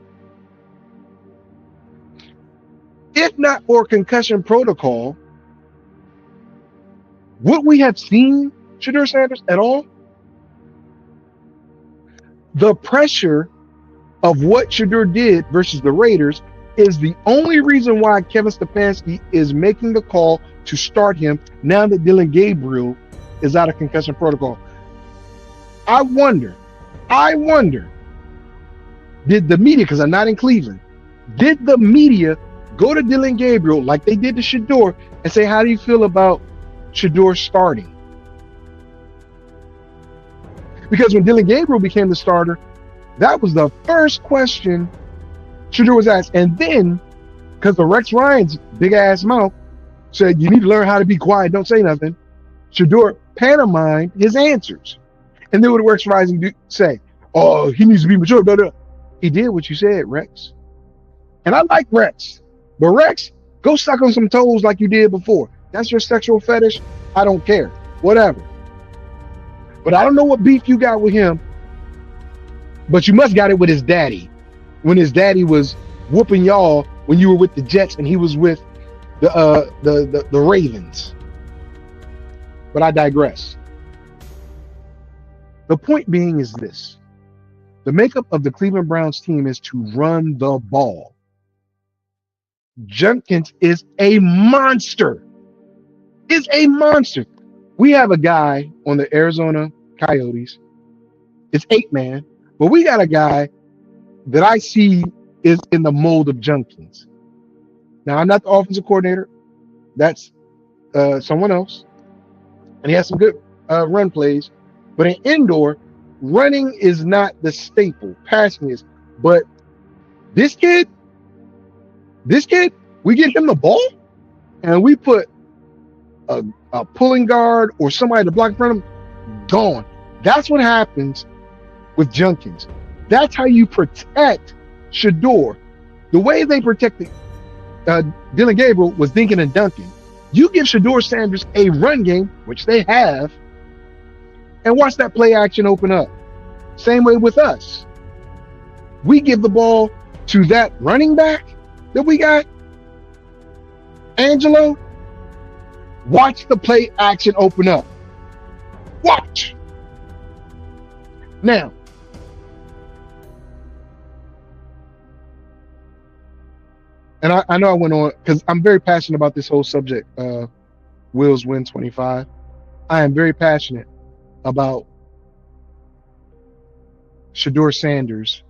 If not for concussion protocol, would we have seen Shedeur Sanders at all? The pressure of what Shedeur did versus the Raiders is the only reason why Kevin Stefanski is making the call to start him now that Dylan Gabriel is out of concussion protocol. I wonder, did the media, because I'm not in Cleveland, did the media go to Dylan Gabriel like they did to Shedeur and say, how do you feel about Shedeur starting? Because when Dylan Gabriel became the starter, that was the first question Shedeur was asked. And then, because of Rex Ryan's big-ass mouth said, you need to learn how to be quiet, don't say nothing, Shedeur pantomimed his answers. And then what did Rex Ryan say? Oh, he needs to be mature. Blah, blah. He did what you said, Rex. And I like Rex. But Rex, go suck on some toes like you did before. That's your sexual fetish. I don't care. Whatever. But I don't know what beef you got with him. But you must got it with his daddy. When his daddy was whooping y'all when you were with the Jets and he was with the Ravens. But I digress. The point being is this. The makeup of the Cleveland Browns team is to run the ball. Jenkins is a monster. Is a monster. We have a guy on the Arizona Coyotes. It's 8-man, but we got a guy that I see is in the mold of Jenkins. Now, I'm not the offensive coordinator. That's someone else. And he has some good run plays. But in indoor, running is not the staple. Passing is. But this kid, we get him the ball, and we put a pulling guard or somebody to block in front of him, gone. That's what happens with Jenkins. That's how you protect Shedeur. The way they protected Dylan Gabriel was dinking and dunking. You give Shedeur Sanders a run game, which they have, and watch that play action open up. Same way with us. We give the ball to that running back that we got, Angelo. Watch the play action open up. Watch. Now, and I know I went on because I'm very passionate about this whole subject. Wills win 25. I am very passionate about Shedeur Sanders.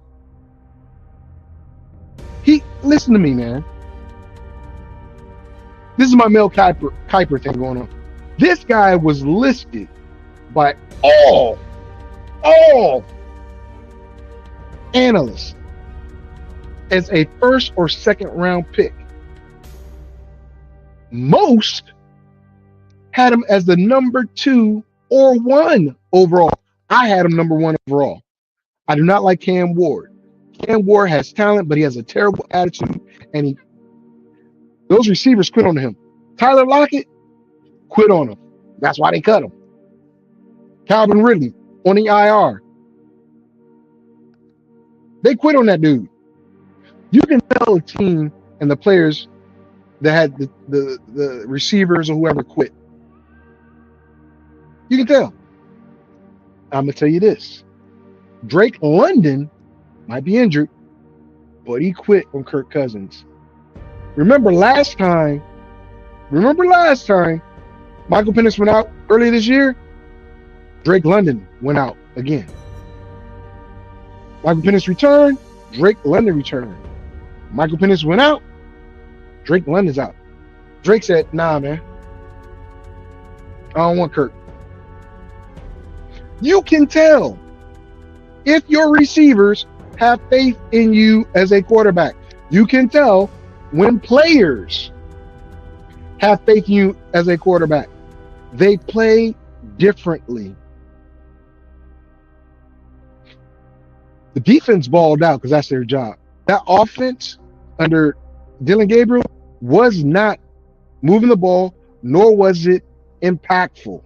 Listen to me, man. This is my Mel Kiper thing going on. This guy was listed by all analysts as a first or second round pick. Most had him as the number 2 or 1 overall. I had him number 1 overall. I do not like Cam Ward. Cam Ward has talent, but he has a terrible attitude, and those receivers quit on him. Tyler Lockett quit on him. That's why they cut him. Calvin Ridley on the IR. They quit on that dude. You can tell the team and the players that had the receivers or whoever quit. You can tell. I'm gonna tell you this: Drake London might be injured, but he quit on Kirk Cousins. Remember last time? Michael Penix went out earlier this year. Drake London went out again. Michael Penix returned. Drake London returned. Michael Penix went out. Drake London's out. Drake said, "Nah, man. I don't want Kirk." You can tell if your receivers have faith in you as a quarterback. You can tell when players have faith in you as a quarterback. They play differently. The defense balled out because that's their job. That offense under Dylan Gabriel was not moving the ball, nor was it impactful.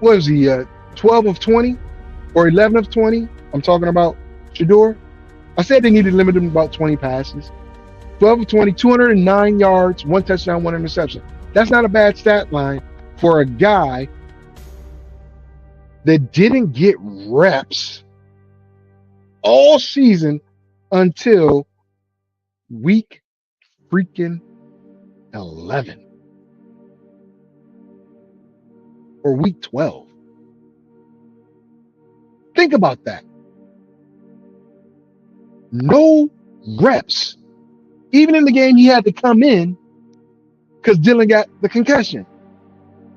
What was he, 12 of 20 or 11 of 20? I'm talking about Shedeur. I said they needed to limit him to about 20 passes. 12 of 20, 209 yards, 1 touchdown, 1 interception. That's not a bad stat line for a guy that didn't get reps all season until week freaking 11 or week 12. Think about that. No reps. Even in the game, he had to come in because Dylan got the concussion.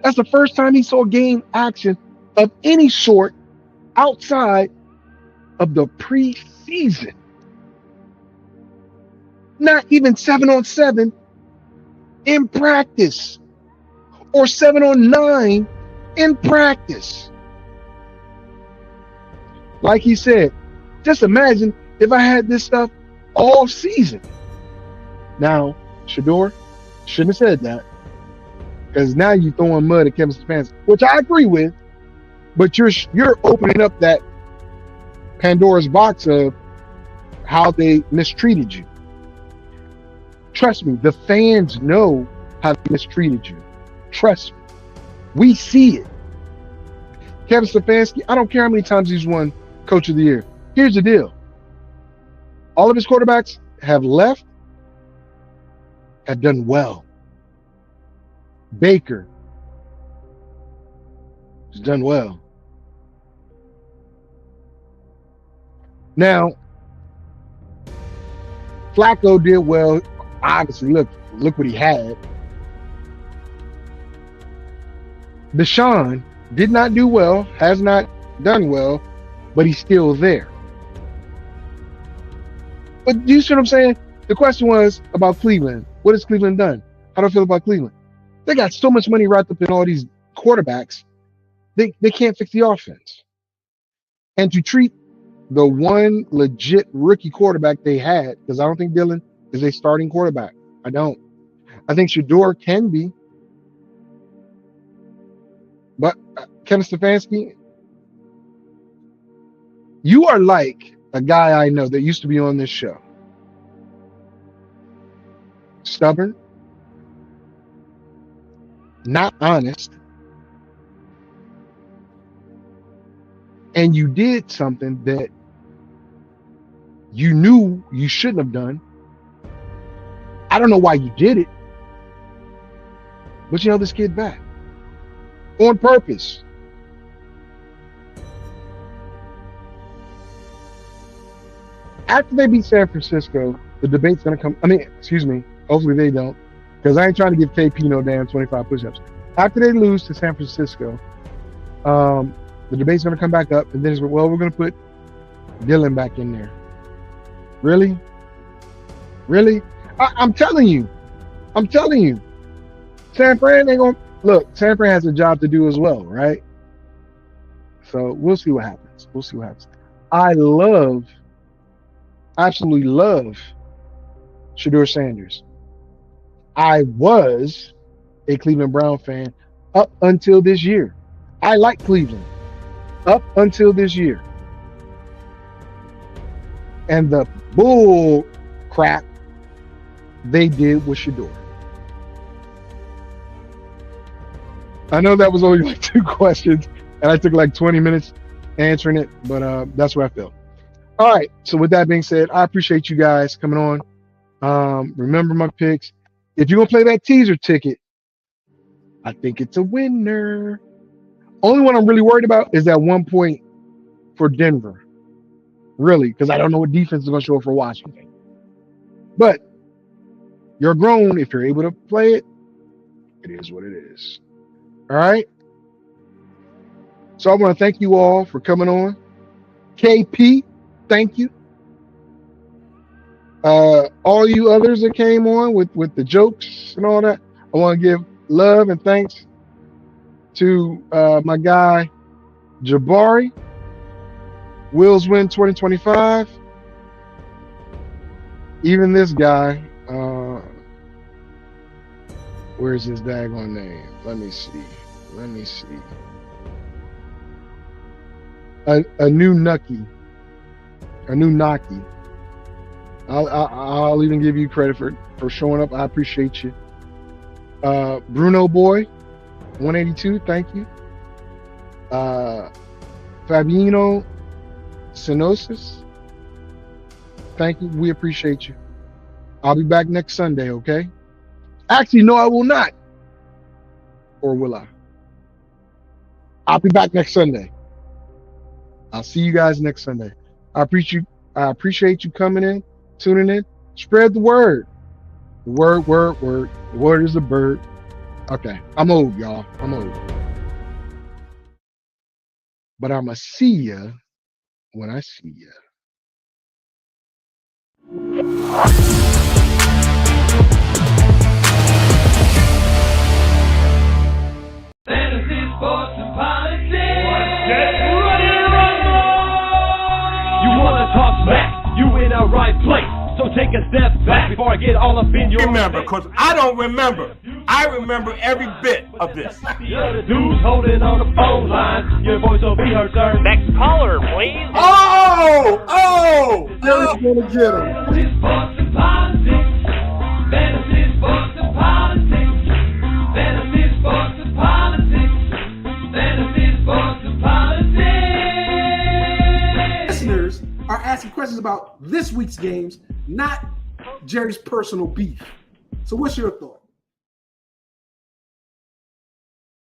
That's the first time he saw game action of any sort outside of the preseason. Not even 7-on-7 in practice or 7-on-9 in practice. Like he said, just imagine if I had this stuff all season. Now, Shedeur shouldn't have said that, because now you're throwing mud at Kevin Stefanski, which I agree with, but you're opening up that Pandora's box of how they mistreated you. Trust me, the fans know how they mistreated you. Trust me. We see it. Kevin Stefanski, I don't care how many times he's won Coach of the Year. Here's the deal. All of his quarterbacks have left, have done well. Baker has done well. Now, Flacco did well. Obviously, look what he had. Deshaun did not do well, has not done well, but he's still there. But you see what I'm saying? The question was about Cleveland. What has Cleveland done? How do I feel about Cleveland? They got so much money wrapped up in all these quarterbacks, they can't fix the offense. And to treat the one legit rookie quarterback they had, because I don't think Dylan is a starting quarterback. I don't. I think Shedeur can be. But Kevin Stefanski, you are like a guy I know that used to be on this show. Stubborn, not honest, and you did something that you knew you shouldn't have done. I don't know why you did it, but you held this kid back on purpose. After they beat San Francisco, the debate's going to come. Hopefully they don't, because I ain't trying to give KP no damn 25 push-ups. After they lose to San Francisco, the debate's going to come back up, and then it's, well, we're going to put Dylan back in there. Really? I'm telling you. San Fran ain't going to, look, San Fran has a job to do as well, right? So we'll see what happens. I absolutely love Shedeur Sanders. I was a Cleveland Brown fan up until this year. I like Cleveland up until this year. And the bull crap they did with Shedeur. I know that was only like 2 questions, and I took like 20 minutes answering it, but that's what I felt. All right. So with that being said, I appreciate you guys coming on. Remember my picks. If you're gonna play that teaser ticket, I think it's a winner. Only one I'm really worried about is that 1 point for Denver. Really, because I don't know what defense is gonna show up for Washington. But you're grown. If you're able to play it, it is what it is. All right. So I want to thank you all for coming on. KP, thank you. All you others that came on with the jokes and all that, I want to give love and thanks to my guy Jabari. Wills win 2025. Even this guy, where's his daggone name? Let me see. A new Nucky. I'll even give you credit for showing up. I appreciate you. Bruno Boy, 182. Thank you. Fabino Sinosis. Thank you. We appreciate you. I'll be back next Sunday, okay? Actually, no, I will not. Or will I? I'll be back next Sunday. I'll see you guys next Sunday. I appreciate you coming in, tuning in. Spread the word. The word. The word is a bird. Okay. I'm old, y'all. I'm old. But I'ma see ya when I see ya. Fantasy, sports, and politics. Get ready to rumble! You wanna talk smack? You in the right place. So take a step back before I get all up in your Remember, face. because I don't remember. I remember every bit of this. You're the dudes holding on the phone line. Your voice will be heard, sir. Next caller, please. Oh! Jerry's gonna get him. Fantasy, sports, and politics. Fantasy, sports, and politics. Fantasy, sports, and politics. Fantasy, sports, and politics. Listeners are asking questions about this week's games, not Jerry's personal beef. So what's your thought?